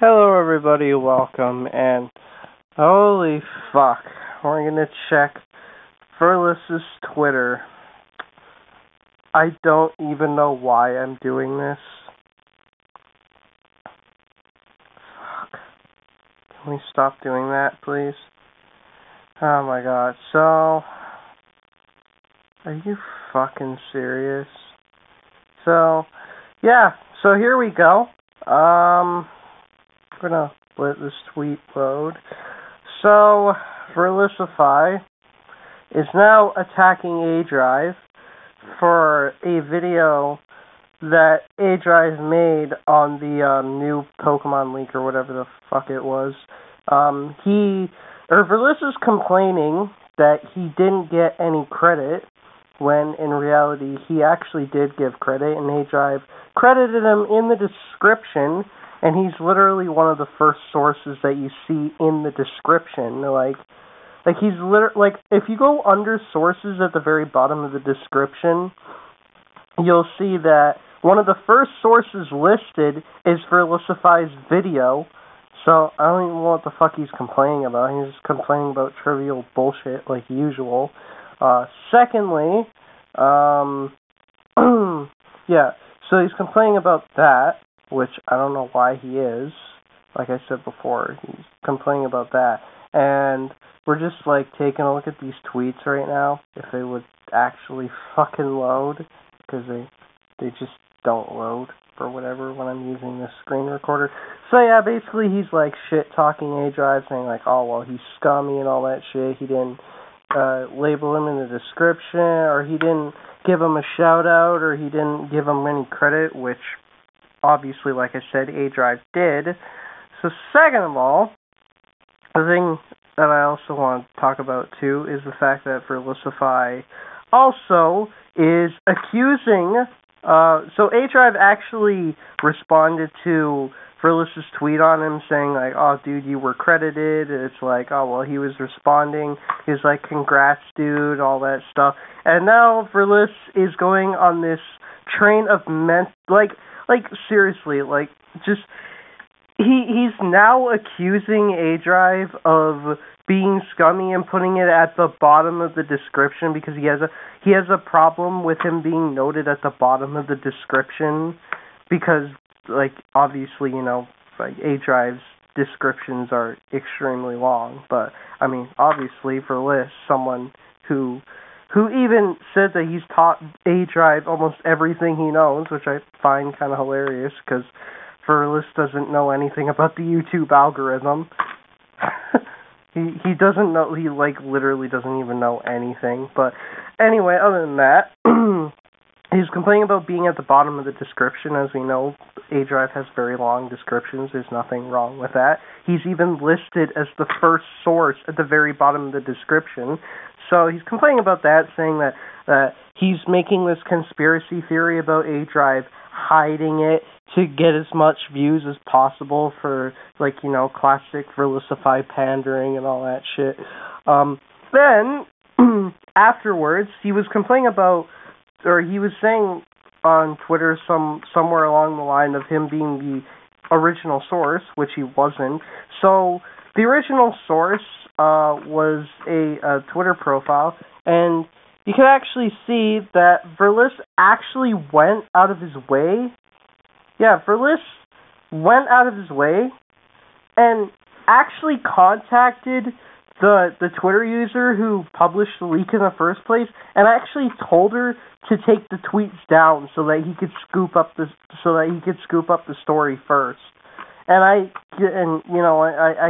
Hello everybody, welcome, and holy fuck, we're gonna check Verlis's Twitter. I don't even know why I'm doing this. Fuck. Can we stop doing that, please? Oh my god, so... Are you fucking serious? So, yeah, so here we go. I'm gonna let this tweet load. So, verlisify is now attacking A-Drive for a video that A-Drive made on the new Pokemon leak or whatever the fuck it was. Verlis is complaining that he didn't get any credit when in reality he actually did give credit, and A-Drive credited him in the description, and he's literally one of the first sources that you see in the description. Like he's if you go under sources at the very bottom of the description, you'll see that one of the first sources listed is verlisify's video. So I don't even know what the fuck he's complaining about. He's just complaining about trivial bullshit like usual. Secondly, yeah, so he's complaining about that, which I don't know why he is. Like I said before, he's complaining about that. And we're just like taking a look at these tweets right now, if they would actually fucking load, because they just don't load for whatever when I'm using this screen recorder. So yeah, basically he's like shit-talking A-Drive, saying like, oh, well, he's scummy and all that shit. He didn't label him in the description, or he didn't give him a shout-out, or he didn't give him any credit, which obviously, like I said, A-Drive did. So second of all, the thing that I also want to talk about too is the fact that verlisify also is accusing... so A-Drive actually responded to Verlis's tweet on him saying like, oh dude, you were credited. It's like, oh well, he was responding. He was like, congrats dude, all that stuff. And now Verlis is going on this train of seriously, like just he's now accusing A-Drive of being scummy and putting it at the bottom of the description because he has a problem with him being noted at the bottom of the description because, like, obviously, you know, like A-Drive's descriptions are extremely long, but I mean, obviously, Verlis, someone who even said that he's taught A-Drive almost everything he knows, which I find kind of hilarious because Verlis doesn't know anything about the YouTube algorithm. He doesn't know, he like literally doesn't even know anything. But anyway, other than that, he's complaining about being at the bottom of the description. As we know, A-Drive has very long descriptions. There's nothing wrong with that. He's even listed as the first source at the very bottom of the description. So he's complaining about that, saying that he's making this conspiracy theory about A-Drive hiding it to get as much views as possible for, like, you know, classic verlisify pandering and all that shit. Then, afterwards, he was complaining about, or he was saying on Twitter somewhere along the line of him being the original source, which he wasn't. So, the original source was a Twitter profile, and you can actually see that Verlis actually went out of his way. Yeah, Verlis went out of his way and actually contacted the Twitter user who published the leak in the first place, and actually told her to take the tweets down so that he could scoop up the story first. And I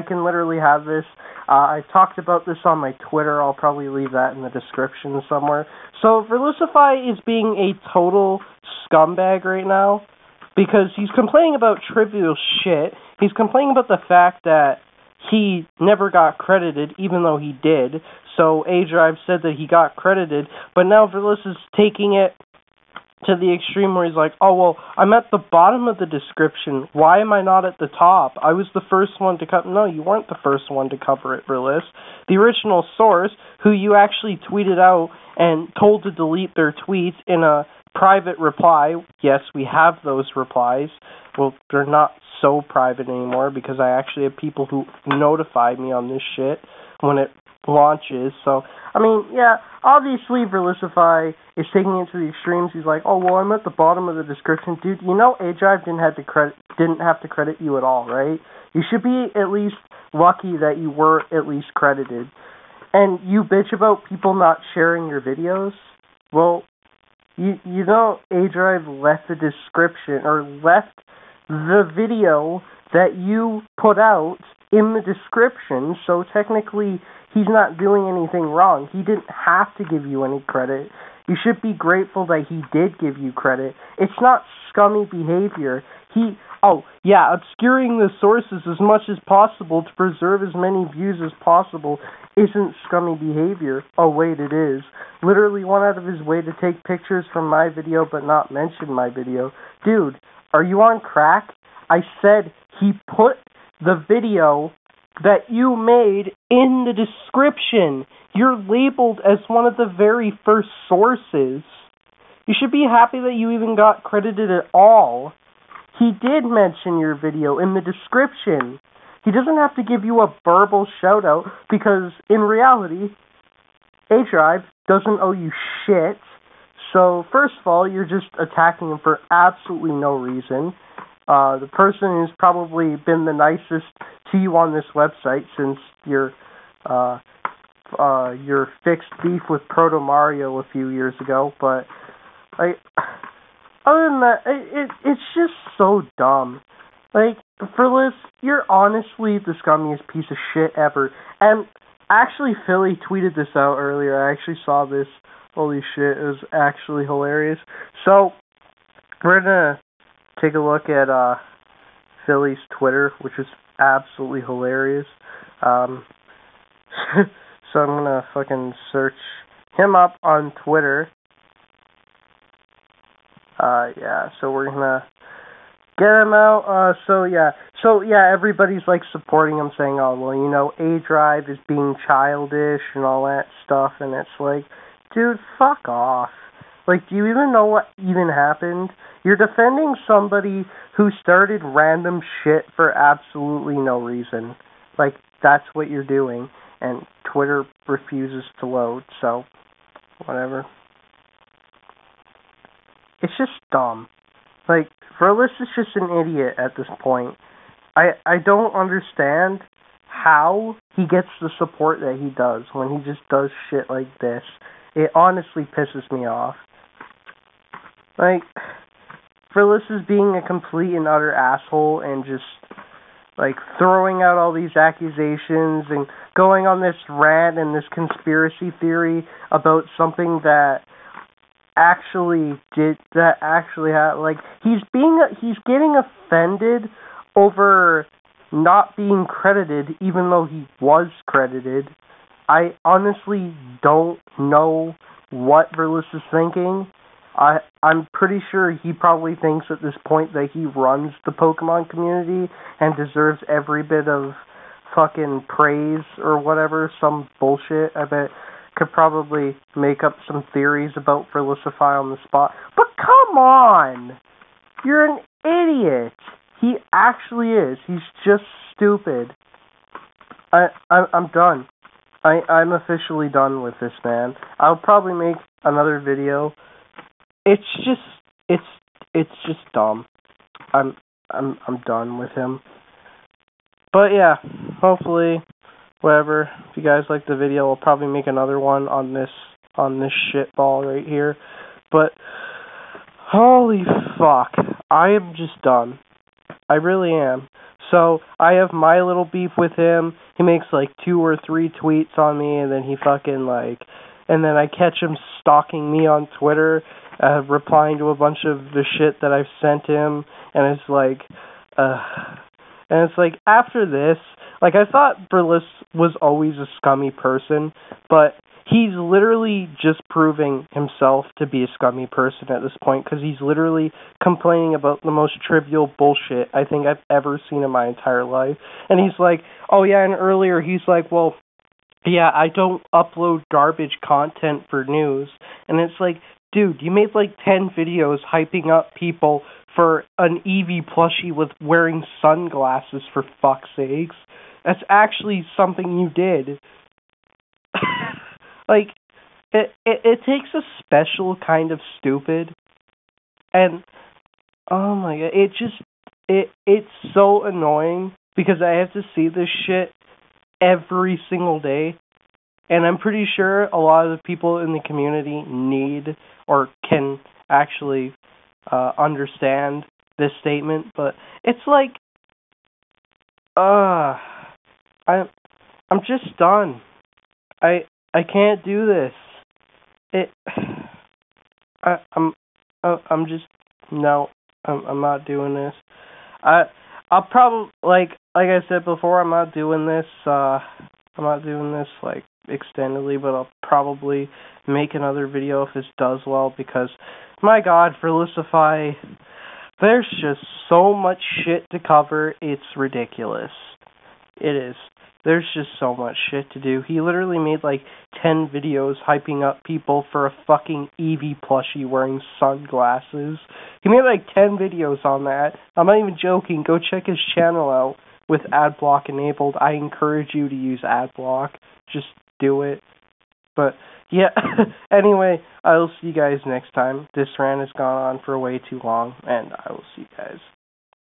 can literally have this. I talked about this on my Twitter. I'll probably leave that in the description somewhere. So verlisify is being a total scumbag right now because he's complaining about trivial shit. He's complaining about the fact that he never got credited, even though he did. So A-Drive said that he got credited, but now Verlis is taking it to the extreme where he's like, oh, well, I'm at the bottom of the description. Why am I not at the top? I was the first one to cover. No, you weren't the first one to cover it, Verlis. The original source, who you actually tweeted out and told to delete their tweets in a private reply. Yes, we have those replies. well, they're not so private anymore because I actually have people who notify me on this shit when it launches. So, I mean, yeah, obviously verlisify is taking it to the extremes. He's like, oh, well, I'm at the bottom of the description. Dude, you know A-Drive didn't have to credit you at all, right? You should be at least lucky that you were at least credited. And you bitch about people not sharing your videos? Well, you know A-Drive left the description, or left the video that you put out in the description, so technically he's not doing anything wrong. He didn't have to give you any credit. You should be grateful that he did give you credit. It's not scummy behavior. Obscuring the sources as much as possible to preserve as many views as possible isn't scummy behavior. Oh, wait, it is. Literally went out of his way to take pictures from my video but not mention my video. Dude, are you on crack? I said he put the video that you made in the description. You're labeled as one of the very first sources. You should be happy that you even got credited at all. He did mention your video in the description. He doesn't have to give you a verbal shout-out because, in reality, A-Drive doesn't owe you shit. So, first of all, you're just attacking him for absolutely no reason. The person who's probably been the nicest to you on this website since your fixed beef with Proto Mario a few years ago, but other than that, it's just so dumb. Like, verlis, you're honestly the scummiest piece of shit ever. And actually, Philly tweeted this out earlier. I actually saw this. Holy shit, it was actually hilarious. So, we're gonna take a look at Philly's Twitter, which is absolutely hilarious. So I'm gonna fucking search him up on Twitter. So we're gonna get him out. So everybody's like supporting him, saying, oh, well, you know, A-Drive is being childish and all that stuff, and it's like, dude, fuck off. Like, do you even know what even happened? You're defending somebody who started random shit for absolutely no reason. Like, that's what you're doing, and Twitter refuses to load, so, whatever. It's just dumb. Like, verlis is just an idiot at this point. I don't understand how he gets the support that he does when he just does shit like this. It honestly pisses me off. Like, verlis is being a complete and utter asshole and just, like, throwing out all these accusations and going on this rant and this conspiracy theory about something that actually happened. Like, he's getting offended over not being credited even though he was credited. I honestly don't know what verlis is thinking. I'm pretty sure he probably thinks at this point that he runs the Pokemon community and deserves every bit of fucking praise or whatever, some bullshit. I bet could probably make up some theories about verlisify on the spot. But come on! You're an idiot! He actually is. He's just stupid. I'm done. I'm officially done with this man. I'll probably make another video. It's just dumb. I'm done with him. But yeah, hopefully, whatever. If you guys like the video, I'll probably make another one on this shitball right here. But holy fuck, I am just done. I really am. So I have my little beef with him. He makes like 2 or 3 tweets on me, and then he fucking and then I catch him stalking me on Twitter, replying to a bunch of the shit that I've sent him, and it's like, after this, like, I thought verlis was always a scummy person, but he's literally just proving himself to be a scummy person at this point, because he's literally complaining about the most trivial bullshit I think I've ever seen in my entire life. And he's like, oh yeah, and earlier he's like, well, yeah, I don't upload garbage content for news. And it's like, dude, you made like 10 videos hyping up people for an Eevee plushie with wearing sunglasses, for fuck's sakes. That's actually something you did. Like, it takes a special kind of stupid, and oh my god, it's so annoying because I have to see this shit every single day, and I'm pretty sure a lot of the people in the community need or can actually understand this statement, but it's like, I'm just done. I can't do this. I'm just no. I'm not doing this. I'll probably like I said before. I'm not doing this. I'm not doing this like extendedly, but I'll probably make another video if this does well, because my God, verlisify. There's just so much shit to cover. It's ridiculous. It is. There's just so much shit to do. He literally made like 10 videos hyping up people for a fucking Eevee plushie wearing sunglasses. He made like 10 videos on that. I'm not even joking. Go check his channel out with adblock enabled. I encourage you to use adblock. Just do it. But yeah, anyway, I will see you guys next time. This rant has gone on for way too long, and I will see you guys